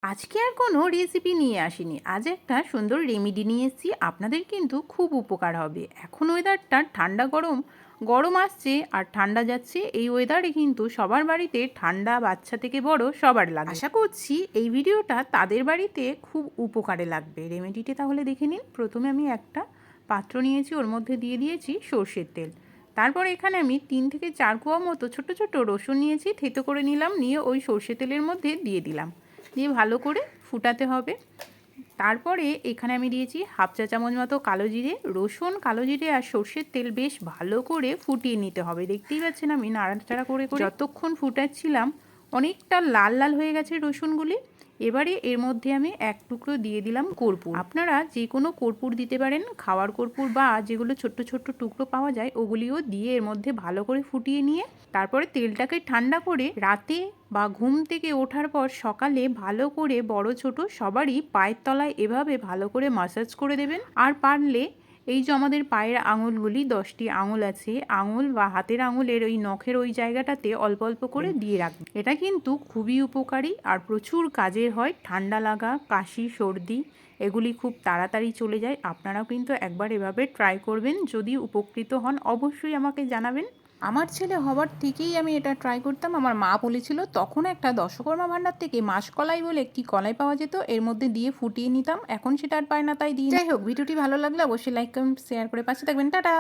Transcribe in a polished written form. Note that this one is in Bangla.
আজকে আর কোনো রেসিপি নিয়ে আসিনি। আজ একটা সুন্দর রেমেডি নিয়ে এসেছি। আপনাদের কিন্তু খুব উপকার হবে। এখন ওয়েদারটা ঠান্ডা গরম, গরম আসছে আর ঠান্ডা যাচ্ছে। এই ওয়েদারে কিন্তু সবার বাড়িতে ঠান্ডা বাচ্চা থেকে বড় সবার লাগে। আশা করছি এই ভিডিওটা তাদের বাড়িতে খুব উপকারে লাগবে। রেমেডিটা তাহলে দেখে নিন। প্রথমে আমি একটা পাত্র নিয়েছি, ওর মধ্যে দিয়ে দিয়েছি সর্ষের তেল। তারপর এখানে আমি 3 থেকে 4 কোয়া মতো ছোট ছোট রসুন নিয়েছি, থেতো করে নিলাম, নিয়ে ওই সর্ষে তেলের মধ্যে দিয়ে দিলাম, দিয়ে ভালো করে ফুটাতে হবে। তারপরে এখানে আমি দিয়েছি হাফ চা চামচ মতো কালো জিরে। রসুন, কালো জিরে আর সর্ষের তেল বেশ ভালো করে ফুটিয়ে নিতে হবে। দেখতেই পাচ্ছেন আমি নাড়াচাড়া করে করে যতক্ষণ ফুটাচ্ছিলাম অনেকটা লাল লাল হয়ে গেছে রসুনগুলি। এবারে এর মধ্যে আমি এক টুকরো দিয়ে দিলাম কর্পূর। আপনারা যে কোনো কর্পূর দিতে পারেন, খাওয়ার কর্পূর বা যেগুলো ছোট্ট ছোট্ট টুকরো পাওয়া যায় ওগুলিও দিয়ে এর মধ্যে ভালো করে ফুটিয়ে নিয়ে তারপরে তেলটাকে ঠান্ডা করে রাতে বা ঘুম থেকে ওঠার পর সকালে ভালো করে বড় ছোট সবারই পায়ের তলায় এভাবে ভালো করে মাসাজ করে দেবেন। আর পারলে এই যে আমাদের পায়ের আঙুলগুলি 10টি আঙুল আছে, আঙুল বা হাতের আঙুলের ওই নখের ওই জায়গাটাতে অল্প অল্প করে দিয়ে রাখবেন। এটা কিন্তু খুবই উপকারী আর প্রচুর কাজের হয়। ঠান্ডা লাগা, কাশি, সর্দি এগুলি খুব তাড়াতাড়ি চলে যায়। আপনারাও কিন্তু একবার এভাবে ট্রাই করবেন। যদি উপকৃত হন অবশ্যই আমাকে জানাবেন। আমার ছেলে হবার থেকেই আমি এটা ট্রাই করতাম। আমার মা বলেছিল, তখন একটা দশকর্মা ভাণ্ডার থেকে মাসকলাই বলে একটি কলাই পাওয়া যেত, এর মধ্যে দিয়ে ফুটিয়ে নিতাম। এখন সেটা আর পায় না, তাই দিই। যাই হোক, ভিডিওটি ভালো লাগলে অবশ্যই লাইক, কমেন্ট, শেয়ার করে পাশে থাকবেন। টাটা।